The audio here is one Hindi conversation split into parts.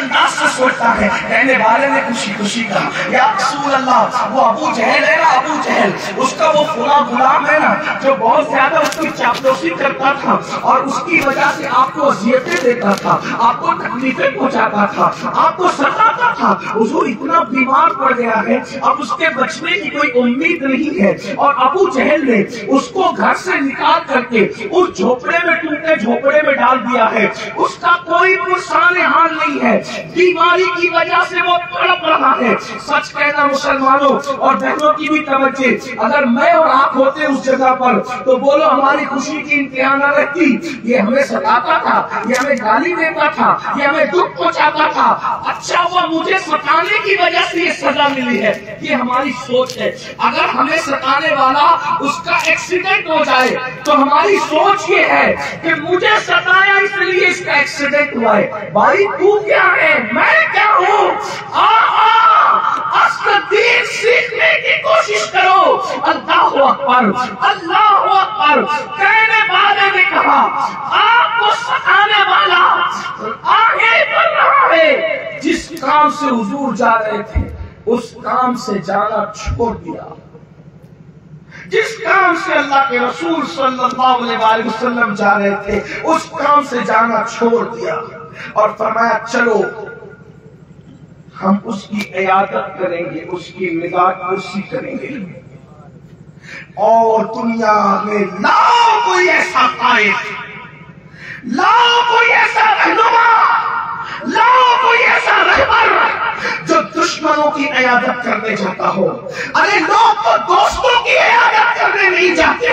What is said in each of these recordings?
अंदाज से सोचता है। कहने वाले ने खुशी खुशी कहा, या रसूल अल्लाह, वो अबू जहल है ना, अबू जहल, उसका वो फुला गुलाम है ना, जो बहुत ज्यादा उसकी चापलूसी करता था और उसकी वजह से आपको अजियतें देता था, आपको तकलीफें पहुंचाता था, आपको सताता था। हुजूर इतना बीमार पड़ गया है, अब उसके बचने की कोई उम्मीद नहीं है। और अबू जहल ने उसको घर से निकाल करके उस झोपड़े में, टूटे झोपड़े में डाल दिया है। उसका कोई पुरसान हाल नहीं है, बीमारी की वजह से वो तड़प रहा है। सच कहना मुसलमानों और बहनों की भी तवज्जो, अगर मैं और आप होते उस जगह पर तो बोलो हमारी खुशी की इंतहा न रहती। ये हमें सताता था, ये हमें गाली देता था, ये हमें दुख पहुंचाता था, अच्छा वो मुझे सताने की वजह से ये सजा मिली है। ये हमारी सोच है। अगर हमें सताने वाला उसका एक्सीडेंट हो जाए तो हमारी सोच ये है कि मुझे सताया इसलिए इसका एक्सीडेंट हुआ है। भाई तू क्या है, मैं क्या हूँ? दीन सीखने की कोशिश करो। अल्लाह अकबर, अल्लाह अकबर। कहने वाले ने कहा, आपको सताने वाला आगे बढ़ रहा है। जिस काम से हुजूर जा रहे थे उस काम से जाना छोड़ दिया। जिस काम से अल्लाह के रसूल सल्लल्लाहु अलैहि वसल्लम जा रहे थे उस काम से जाना छोड़ दिया और फरमाया चलो हम उसकी इयादत करेंगे, उसकी निगाह कुर्सी करेंगे। और दुनिया में लाओ कोई ऐसा कायद, लाओ कोई ऐसा रहनुमा, लाओ कोई ऐसा रहबर जो दुश्मनों की इयादत करने जाता हो। अरे लोग तो दोस्तों की इयादत करने नहीं जाते।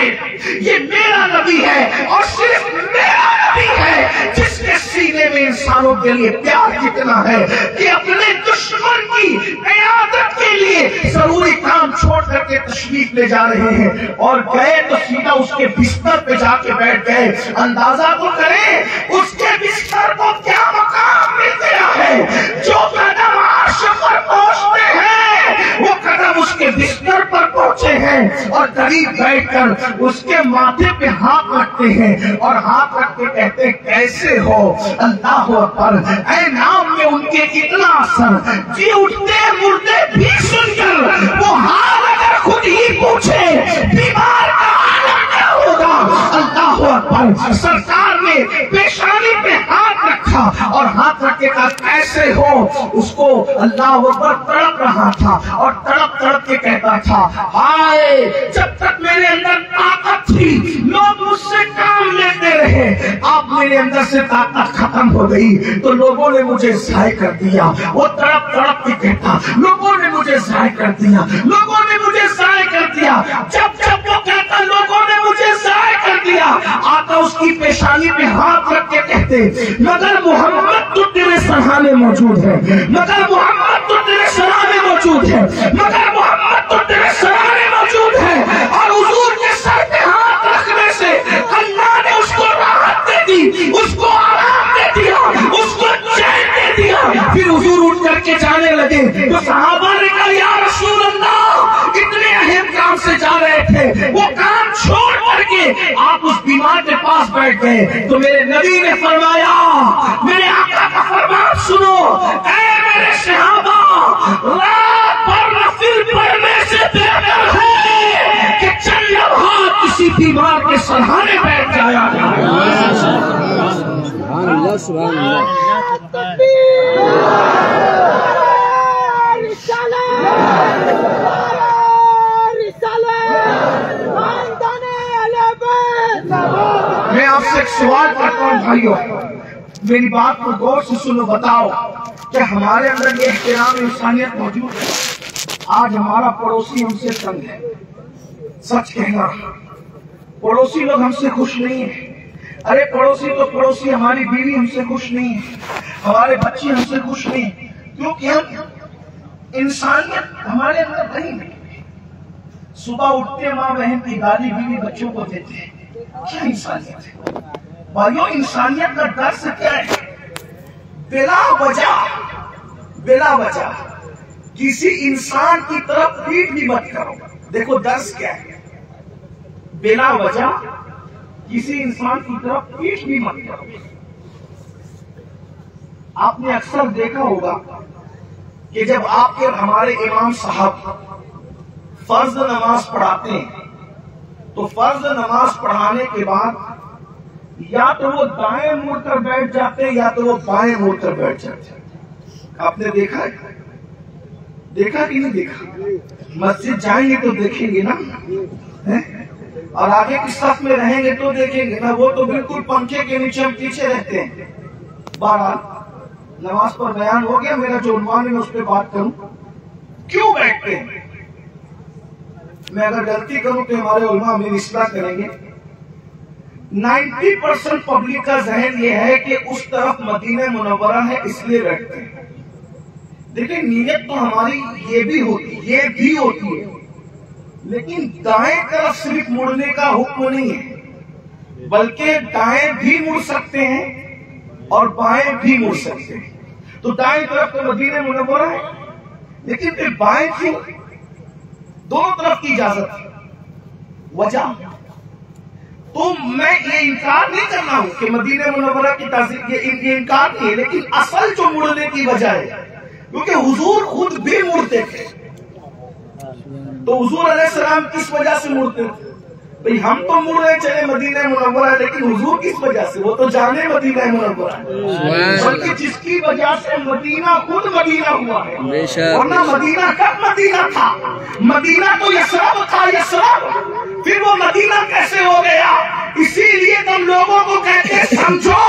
ये मेरा नबी है और सिर्फ मेरा नबी है जिसके सीने में इंसानों के लिए प्यार कितना है कि अपने दुश्मन की इयादत के लिए जरूरी काम छोड़ करके तशरीफ ले जा रहे हैं। और गए तो सीधा उसके बिस्तर पे जाके बैठ गए। अंदाजा तो करें उसके बिस्तर को क्या मकाम मिल गया है। जो कदम अर्श पर पहुंचते हैं वो कदम उसके बिस्तर पर पहुंचे हैं और करीब बैठकर उसके माथे पे हाथ रखते हैं और हाथ रख के कहते हैं कैसे हो। अल्लाह अकबर। ऐ नाम में उनके इतना असर, जी उठते मुर्दे भी सुनकर वो हाल अगर खुद ही पूछे बीमार का हाल क्या होगा। अल्लाह अकबर। सरकार ने पेशानी पे हाथ रखा और हाथ रख के कहा कैसे हो। उसको अल्लाह अकबर तड़प रहा था और तड़प तड़प के कहता था हाय जब तक मेरे अंदर ताकत थी लोग मुझसे काम लेते रहे, अब मेरे अंदर से ताकत खत्म हो गई तो लोगों ने मुझे ज़ाय कर दिया। वो तड़प तड़प के कहता लोगों ने मुझे ज़ाय कर दिया, लोगों ने मुझे ज़ाय कर दिया। जब जब वो कहता लोगों ने मुझे ज़ाय कर दिया, आका उसकी पेशानी पे हाथ रख के कहते मगर मोहम्मद तो तेरे सराहने मौजूद है, मगर मोहम्मद तो तेरे सराहने मौजूद है, मगर मोहम्मद तो तेरे सराहने मौजूद है। और हुजूर के सर पे हाथ रखने से अल्लाह ने उसको राहत दे दी, उसको आराम दे दिया, उसको चैन दे दिया। फिर हुजूर उठ करके जाने लगे तो सहाबा ने कहा या रसूल अल्लाह इतने अहम काम से जा रहे थे, वो काम छोड़ करके आप उस बीमार के पास बैठ गए। तो मेरे नबी ने फरमाया, मेरे आका का फरमान सुनो, ऐ मेरे सहाबा रात भर नफिल पढ़ने से बेहतर है कि चंद लम्हा किसी बीमार के सहारे बैठ जाया। मैं आपसे एक सवाल करता हूँ भाइयों, मेरी बात को गौर से सुनो। बताओ कि हमारे अंदर ये इख्तियार इंसानियत मौजूद है? आज हमारा पड़ोसी हमसे तंग है, सच कहना, पड़ोसी लोग हमसे खुश नहीं है। अरे पड़ोसी तो पड़ोसी, हमारी बीवी हमसे खुश नहीं है, हमारे बच्चे हमसे खुश नहीं, क्योंकि हम इंसानियत हमारे अंदर नहीं। सुबह उठते माँ बहन की गाली बीवी बच्चों को देते हैं, क्या इंसानियत है भाइयों? इंसानियत का दर्स क्या है? बिला वजह किसी इंसान की तरफ पीठ भी मत करो। देखो दर्स क्या है, बिला वजह किसी इंसान की तरफ पीठ भी मत करो। आपने अक्सर देखा होगा कि जब आपके हमारे इमाम साहब फर्ज नमाज पढ़ाते हैं तो फर्ज नमाज पढ़ाने के बाद या तो वो दाएं मुड़कर बैठ जाते हैं या तो वो बाएं मुड़कर बैठ जाते हैं। आपने देखा है? देखा कि नहीं देखा? मस्जिद जाएंगे तो देखेंगे ना, है? और आगे की सफ में रहेंगे तो देखेंगे ना। वो तो बिल्कुल पंखे के नीचे हम पीछे रहते हैं। 12 नमाज पर बयान हो गया, मेरा जो उन्वान है मैं उस पर बात करूं, क्यों बैठते हैं? मैं अगर गलती करूं तो हमारे उलमा मेरी इस्लाह करेंगे। 90% पब्लिक का जहन यह है कि उस तरफ मदीना मुनव्वरा है इसलिए बैठते हैं। देखिए, नीयत तो हमारी ये भी होती है, लेकिन दाएं तरफ सिर्फ मुड़ने का हुक्म नहीं है, बल्कि दाएं भी मुड़ सकते हैं और बाएं भी मुड़ सकते हैं। तो दाएं तरफ तो मदीना मुनव्वरा है, लेकिन फिर बाएं क्यों? दोनों तरफ की इजाजत है। वजह तो मैं ये इनकार नहीं कर रहा हूं कि मदीना मुनव्वरा की तासीर, ये इनकार नहीं है, लेकिन असल जो मुड़ने की वजह है, क्योंकि हुजूर खुद भी मुड़ते थे। तो हुजूर अलैहिस्सलाम किस वजह से मुड़ते थे? भाई हम तो मुड़ रहे चले मदीना मुनव्वरा, लेकिन हुजूर किस वजह से? वो तो जाने मदीना मुनव्वरा, बल्कि जिसकी वजह से मदीना खुद मदीना हुआ है। वरना मदीना कब मदीना था? मदीना तो यसरब था, यसरब। फिर वो मदीना कैसे हो गया? इसीलिए तुम लोगों को कहते समझो।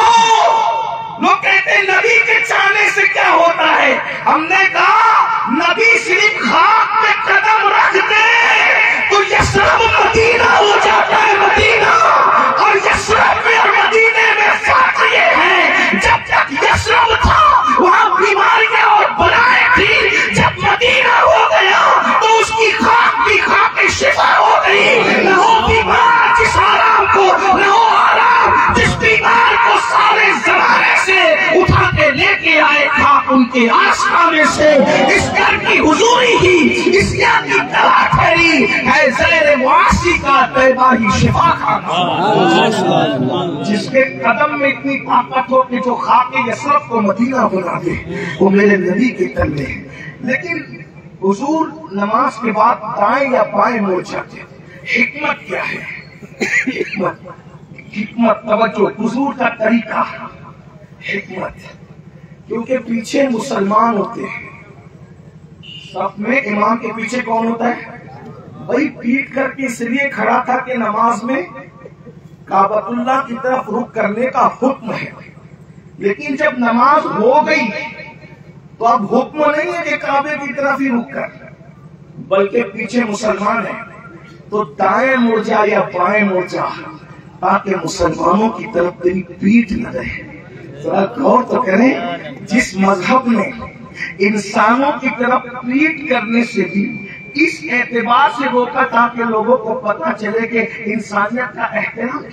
लोग कहते हैं नबी के चाहने से क्या होता है? हमने कहा नबी सिर्फ खाक पे कदम रख दे तो यसरब मदीना हो जाता है, मदीना। और यसरब में और मदीने में फर्क ये है, जब तक यसरब था वहां बीमारियां और बलाएं थी, जब मदीना हो गया तो उसकी खाक भी खाक शिफा हो गई। न हो बीमार जिस आराम को, न हो आराम जिस बीमार को सारे जमाने से उठा के लेके आए था उनके आस्थाने से। इस घर की हुजूरी ही इस यहाँ की दवा ठहरी है, ज़ैर मुआसी का तैबा ही शिफा का। जिसके कदम में इतनी ताकत हो कि जो खाके यसरब को मदीना बना दे, वो मेरे नबी के तल्ले है। लेकिन हुजूर नमाज के बाद दाएं या बाएं मुड़ जाते। हिकमत क्या है? हिकमत तवज्जो, हुजूर का तरीका, हिकमत। क्योंकि पीछे मुसलमान होते हैं, सफ में इमाम के पीछे कौन होता है? वही पीट करके इसलिए खड़ा था कि नमाज में काबतुल्लाह की तरफ रुख करने का हुक्म है। लेकिन जब नमाज हो गई तो अब हुक्म नहीं है कि काबे की तरफ ही रुख कर, बल्कि पीछे मुसलमान है तो दाएं मुड़ जा या बाएं मुड़ जा, ताकि मुसलमानों की तरफ तेरी पीठ न रहे। जरा गौर तो करें, जिस मजहब ने इंसानों की तरफ पीठ करने से भी इस एतबार से रोका ताकि लोगों को पता चले कि इंसानियत का एहतराम,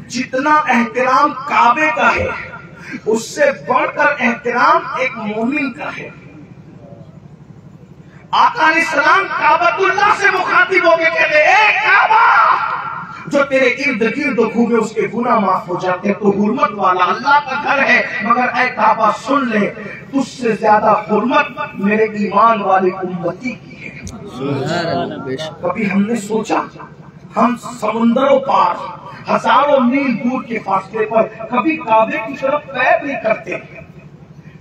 जितना एहतराम काबे का है उससे बढ़कर एहतराम एक मोमिन का है। आका अलैहिस्सलाम काबतुल्लाह से मुखातिब होकर कहते, ए काबा, जो तेरे इर्द गिर्द घूमे उसके गुनाह माफ हो जाते हैं। तो हुर्मत वाला अल्लाह का घर है, मगर ए काबा सुन ले, तुझसे ज्यादा हुर्मत मेरे ईमान वाली उम्मती की है। कभी हमने सोचा, हम समुद्रों पार हजारों मील दूर के फासले पर कभी काबे की तरफ पैर नहीं करते,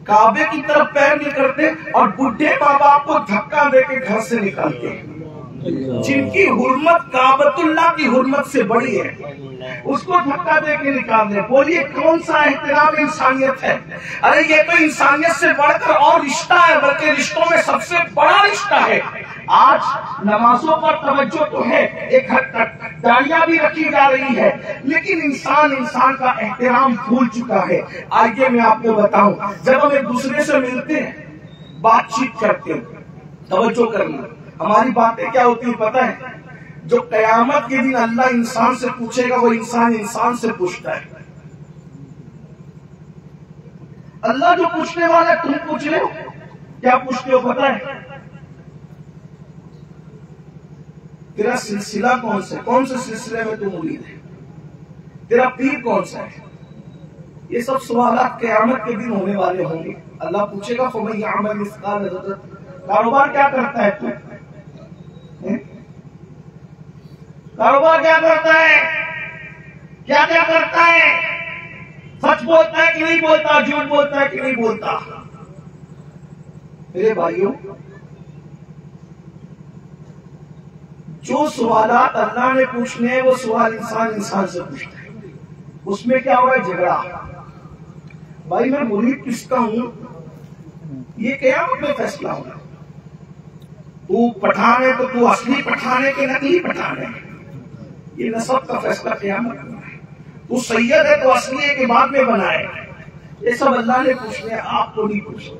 काबे की तरफ पैर नहीं करते, और बुढ़े माँ बाप को धक्का देके घर से निकालते, जिनकी हुर्मत काबतुल्लाह की हुर्मत से बड़ी है, उसको धक्का देके निकाल दे। बोलिए कौन सा एहतराम इंसानियत है? अरे ये तो इंसानियत से बढ़कर और रिश्ता है, बल्कि रिश्तों में सबसे बड़ा रिश्ता है। आज नमाजों पर तवज्जो तो है, एक हद तक दाड़ियां भी रखी जा रही है, लेकिन इंसान का एहतराम भूल चुका है। आइए मैं आपको बताऊं, जब हम एक दूसरे से मिलते हैं, बातचीत करते हैं, तवज्जो करना, हमारी बातें क्या होती है पता है? जो कयामत के दिन अल्लाह इंसान से पूछेगा वो इंसान से पूछता है। अल्लाह जो पूछने वाला है तुम पूछ रहे हो, क्या पूछते हो पता है? तेरा सिलसिला कौन सा है? कौन से सिलसिले में तुम मुरीद है? तेरा पीर कौन सा है? ये सब सवालात क़यामत के दिन होने वाले होंगे। अल्लाह पूछेगा फमन यअमल मिस्काल ज़र्रत, कारोबार क्या करता है तू? कारोबार क्या करता है? क्या क्या करता है? सच बोलता है कि नहीं बोलता? झूठ बोलता है कि नहीं बोलता? मेरे भाइयों, जो सवालात अल्लाह ने पूछने हैं वो सवाल इंसान से पूछता है। उसमें क्या हो रहा है? झगड़ा। भाई मैं मुरीद किसका हूं ये क़यामत में फैसला होगा। तू पठान है तो तू असली पठान है कि नकली पठान है, ये नसब का फैसला क़यामत में है। तू सैयद है तो असली है कि बाद में बनाए, ये सब अल्लाह ने पूछने, आपको नहीं पूछना।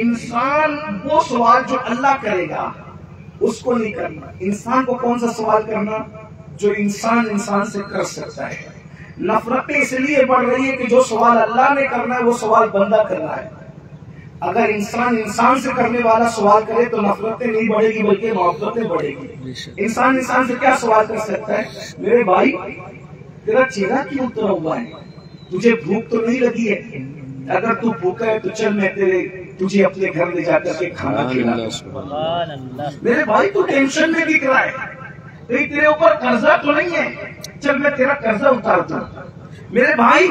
इंसान वो सवाल जो अल्लाह करेगा उसको नहीं करना। इंसान को कौन सा सवाल करना? जो इंसान से कर सकता है। नफरतें इसलिए बढ़ रही है कि जो सवाल अल्लाह ने करना है वो सवाल बंदा कर रहा है। अगर इंसान से करने वाला सवाल करे तो नफरतें नहीं बढ़ेगी बल्कि मोहब्बतें बढ़ेगी। इंसान से क्या सवाल कर सकता है? मेरे भाई तेरा चेहरा क्यों उतरा हुआ है? तुझे भूख तो नहीं लगी है? अगर तू भूखा है तो चल मैं तुझे अपने घर ले जाकर के खाना खिलाऊंगा। मेरे भाई तू टेंशन में दिख रहा है, तेरे ऊपर कर्जा तो नहीं है? चल मैं तेरा कर्जा उतार दूं। मेरे भाई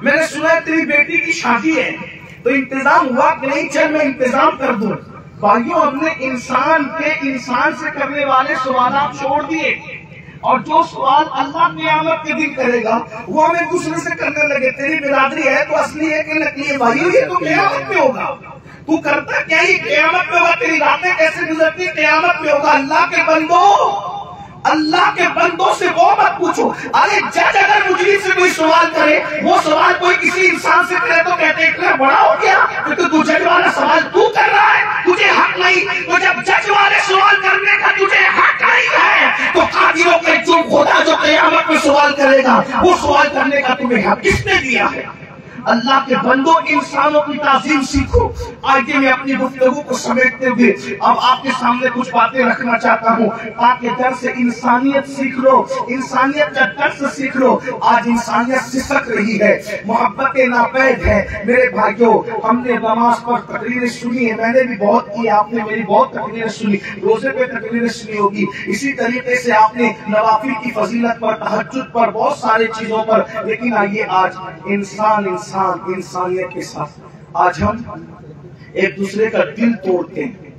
मैंने सुना है तेरी बेटी की शादी है तो इंतजाम हुआ कि नहीं? चल मैं इंतजाम कर दूं। भाइयों, हमने इंसान से करने वाले सवाल छोड़ दिए और जो सवाल अल्लाह क़यामत के दिन करेगा वो हम एक दूसरे से करने लगे। तेरी बिरादरी है तो असली है कि नकली है? भाइयों ये तो क़यामत में होगा। तू करता क्या ही क़यामत में होगा। तेरी रातें कैसे गुजरती क़यामत में होगा। अल्लाह के बंदों से वो मत पूछो। अरे जज अगर मुजरिम से कोई सवाल करे, वो सवाल कोई किसी इंसान से करे तो कहते इतना बड़ा हो गया तो तू जज वाला सवाल तू कर रहा है, तुझे हक नहीं। तो जब जज वाले सवाल करने का तुझे हक नहीं है तो कादिरों के जो खुदा जो क़यामत में सवाल करेगा वो सवाल करने का तुम्हें हक किसने दिया है? अल्लाह के बंदों, इंसानों की ताज़ीम सीखो। आगे मैं अपनी गुफ्तगू को समेटते हुए अब आपके सामने कुछ बातें रखना चाहता हूँ ताकि दर से इंसानियत सीख लो, इंसानियत का दर्स सीख लो। आज इंसानियत सिसक रही है, मोहब्बत नापैद है। मेरे भाइयों, हमने नमाज पर तकरीरें सुनी है, मैंने भी बहुत की, आपने मेरी बहुत तकरीरें सुनी, रोजे पे तकरीरें सुनी होगी। इसी तरीके से आपने नवाफिल की फजीलत पर, तहज्जुद पर, बहुत सारी चीजों पर। लेकिन आइए आज इंसानियत के साथ आज हम एक दूसरे का दिल तोड़ते हैं,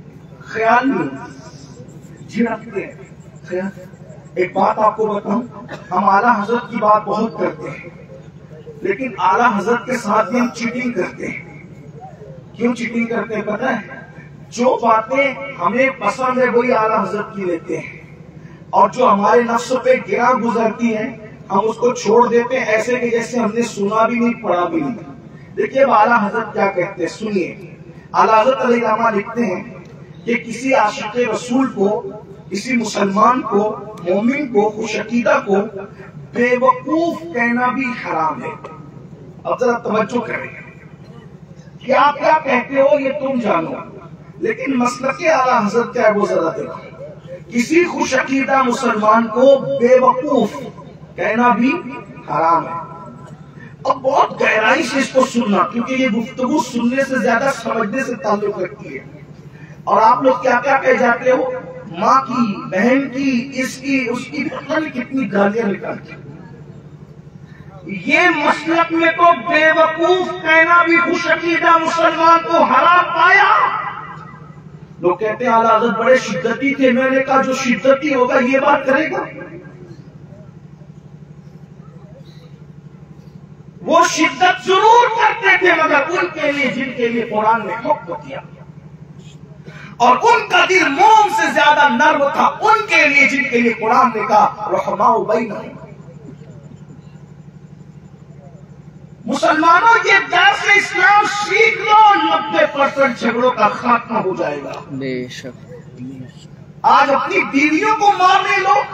ख्याल नहीं झिड़कते हैं। एक बात आपको बताऊं, हम आला हजरत की बात बहुत करते हैं लेकिन आला हजरत के साथ भी हम चीटिंग करते हैं। क्यों चीटिंग करते हैं पता है? जो बातें हमें पसंद है वही आला हजरत की लेते हैं और जो हमारे नफ्स पे गिरा गुजरती है हम उसको छोड़ देते हैं, ऐसे कि जैसे हमने सुना भी नहीं पढ़ा भी नहीं। देखिए आला हजरत क्या कहते हैं, सुनिए। आला हजरत अलैहिर्रहमा लिखते हैं कि किसी आशिक़े रसूल को, किसी मुसलमान को, मोमिन को, खुशअकीदा को बेवकूफ कहना भी हराम है। अब जरा तवज्जो करें, क्या क्या कहते हो ये तुम जानो, लेकिन मसलके आला हजरत क्या है वो जरा देखो। किसी खुशअकीदा मुसलमान को बेवकूफ कहना भी हराम है। अब बहुत गहराई से इसको सुनना, क्योंकि ये गुफ्तगू सुनने से ज्यादा समझने से ताल्लुक रखती है। और आप लोग क्या क्या कह जाते हो, माँ की, बहन की, इसकी, उसकी, पता नहीं कितनी गालियां निकालती। ये मसलक में तो बेवकूफ कहना भी खुशअकीदा मुसलमान को हराम पाया। लोग कहते हैं आला हज़रत बड़े शिद्दती थे। मैंने कहा जो शिद्दती होगा ये बात करेगा? वो शिद्दत जरूर करते थे मगर उनके लिए जिनके लिए कुरान ने हुक्म किया, और उनका दिल मोम से ज्यादा नर्म था उनके लिए जिनके लिए कुरान ने कहा रहमाउ बैनहुम। मुसलमानों ये दर्स इस्लाम सीख लो, 90% झगड़ों का खात्मा हो जाएगा। बेशक आज अपनी बीवियों को मारने लोग,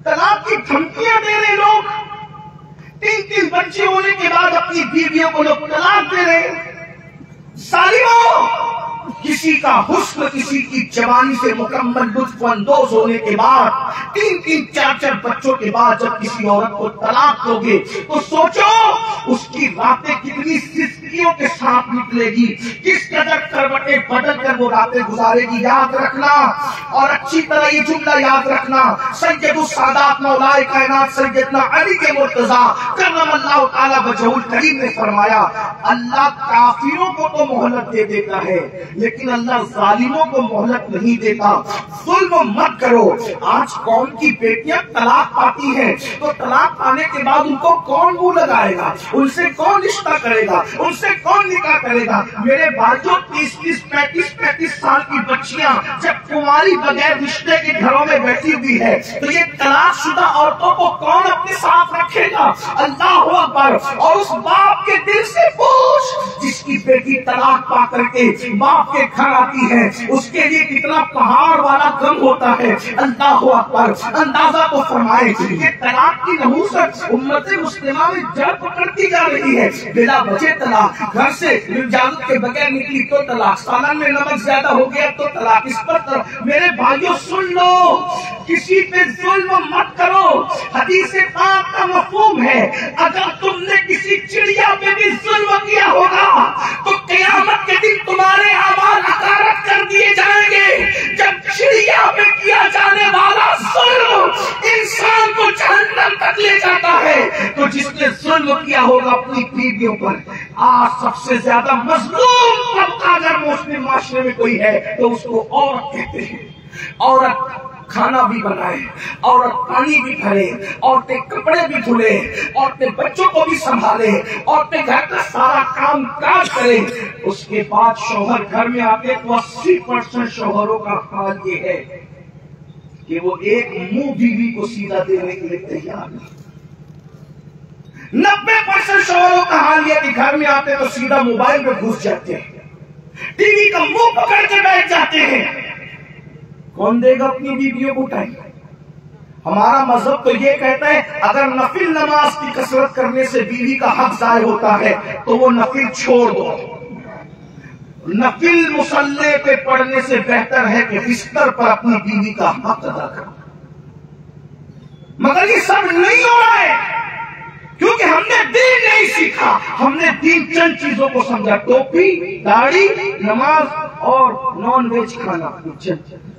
तलाक की धमकियां देने लोग, 3-3 बच्चे होने के बाद अपनी बीवियों को लोग तलाक दे रहे। सालिमों, किसी किसी का हुस्न, किसी की जवानी से मुकम्मल लुत्फ अंदोज होने के बाद, 3-3, 4-4 बच्चों के बाद जब किसी औरत को तलाक दोगे तो सोचो उसकी रातें कितनी सिस्कियों के साथ निकलेगी, किस कदर करवटें बदल कर वो रातें गुजारेगी। याद रखना, और अच्छी तरह ये जुमला याद रखना, सैयदुस सादात मौलाए कायनात सैयदना अली के मुर्तजा कर्रमल्लाहु ताला वजहुल करीम ने फरमाया, अल्लाह काफिरों को तो मोहलत दे देता है लेकिन अल्लाह जालिमों को मोहलत नहीं देता। जुल्म मत करो। आज कौन की बेटियां तलाक पाती हैं तो तलाक पाने के बाद उनको कौन मुंह लगाएगा, उनसे कौन रिश्ता करेगा, उनसे कौन निकाह करेगा। मेरे भाइयों 30-30, 35-35 साल की बच्चियां जब कुंवारी बगैर रिश्ते के घरों में बैठी हुई है तो ये तलाकशुदा औरतों को कौन अपने साथ रखेगा। अल्लाह अकबर। और उस बाप के दिल से पूछ जिसकी बेटी तलाक पा करके बाप के घर आती है, उसके लिए कितना पहाड़ वाला गम होता है। अल्लाह अकबर। अंदाजा तो फरमाए कि तलाक की नहूसत उम्मत मुस्लिमा में जड़ पकड़ती जा रही है। बिना वजह तलाक, घर से इजाजत के बगैर निकली तो तलाक, सालन में नमक ज्यादा हो गया तो तलाक। इस पर मेरे भाइयों सुन लो, किसी पे जुल्म मत करो। हदीस पाक का मफहूम है, अगर तुमने किसी चिड़िया पे भी जुल्म किया होगा तो क़यामत के दिन तुम्हारे अमाल हकारत कर दिए जाएंगे। जब चिड़िया पे किया जाने वाला जुल्म इंसान को जहन्नम तक ले जाता है तो जिसने जुल्म किया होगा अपनी बीवियों पर, आज सबसे ज्यादा मजलूम तबका अगर मुस्लिम माशरे में कोई है तो उसको औरत कहते हैं। औरत खाना भी बनाए, औरत पानी भी भरे, औरतें कपड़े भी धुले, औरतें बच्चों को भी संभाले, औरतें घर का सारा काम काज करे। उसके बाद शौहर घर में आते तो 80% शौहरों का हाल ये है कि वो एक मुंह बीवी को सीधा देने के लिए तैयार नहीं। 90% शौहरों का हाल यह कि घर में आते तो सीधा मोबाइल में घुस जाते हैं, टीवी का मुंह पकड़ के बैठ जाते हैं। कौन देगा अपनी बीवियों को टाइम? हमारा मजहब तो ये कहता है अगर नफिल नमाज की कसरत करने से बीवी का हक जाय होता है तो वो नफिल छोड़ दो। नफिल मुसल्ले पे पढ़ने से बेहतर है कि बिस्तर पर अपनी बीवी का हक अदा करो। मगर ये सब नहीं हो रहा है क्योंकि हमने दीन नहीं सीखा। हमने दीन चंद चीजों को समझा, टोपी, दाढ़ी, नमाज और नॉन वेज खाना।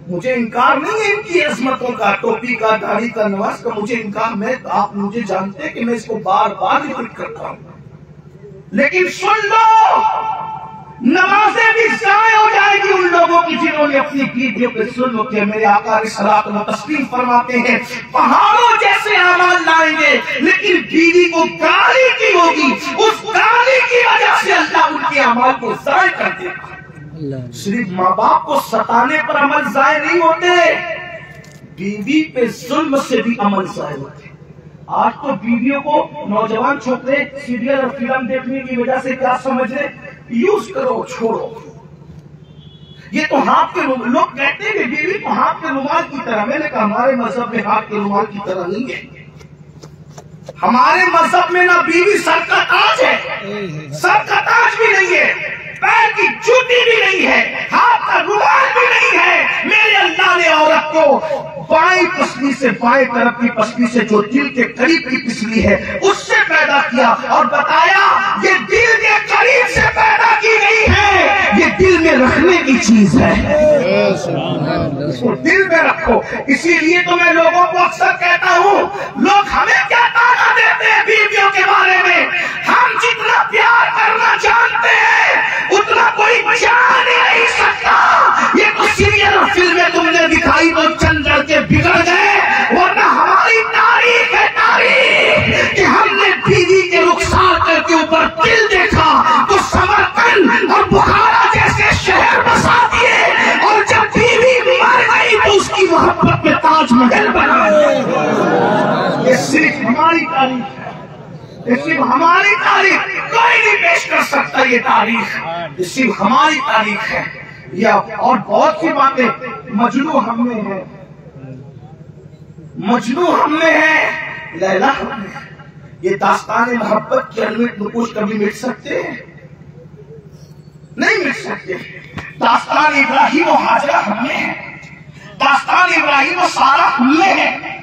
मुझे इनकार नहीं है इनकी अजमतों का, टोपी का, दाढ़ी का, नमाज का मुझे इनकार। मैं आप मुझे जानते हैं कि मैं इसको बार बार रिपीट करता हूं, लेकिन सुन लो, नमाजें भी जाय हो जाएगी उन लोगों की जिन्होंने अपनी बीवियों पे जुल्म किया। मेरे आका सलात व तस्लीम फरमाते हैं पहाड़ों जैसे अमाल लाएंगे लेकिन बीवी को गाली की होगी, उस गाली की वजह से अल्लाह उनके अमाल को जाय कर देगा। सिर्फ माँ बाप को सताने पर अमल जाय नहीं होते, बीवी पे जुल्म से भी अमल जाय होते। आज तो बीवियों को नौजवान छोकरे सीरियल और फिल्म देखने की वजह से क्या समझ रहे, यूज करो छोड़ो। ये तो हाथ के लोग कहते हैं कि बीवी को हाथ के रुमाल की तरह। मैंने कहा हमारे मजहब में हाथ के रुमाल की तरह नहीं है। हमारे मजहब में ना बीवी सर का ताज है, सर का ताज भी नहीं है, पैर की जूती भी नहीं है, हाथ का रुमाल भी नहीं है। मेरे अल्लाह ने औरत को बाएं पसली से, बाएं तरफ की पसली से जो दिल के करीब की पसली है उससे पैदा किया और बताया ये दिल के करीब से पैदा की गई है, ये दिल में रखने की चीज है, इसको दिल में रखो। इसीलिए तो मैं लोगों को अक्सर कहता हूँ, लोग हमें क्या ताना देते हैं बीवियों के बारे में, हम जितना प्यार करना जानते हैं उतना कोई जान नहीं सकता। ये तो सीरियल और फिल्में तुमने दिखाई तो चंद लड़के बिगड़ गए, वरना हमारी तारीख है तारीख कि हमने बीवी के रुखसार के ऊपर दिल देखा तो समरकंद और बुखारा जैसे शहर बसा दिए और जब बीवी मर गई तो उसकी मोहब्बत में ताजमहल बना। ये सिर्फ हमारी तारीख है, ये सिर्फ हमारी तारीख, कोई नहीं पेश कर सकता ये तारीख, ये सिर्फ हमारी तारीख है। या और बहुत सी बातें मजनू हम में है, मजनू हम में है, लैला हम में है। ये दास्तान मोहब्बत के अनमिट नुकूश कभी मिट सकते हैं? नहीं मिट सकते। दास्तान इब्राहिम और हाजरा हम में है, दास्तान इब्राहिम और सारा हम में है।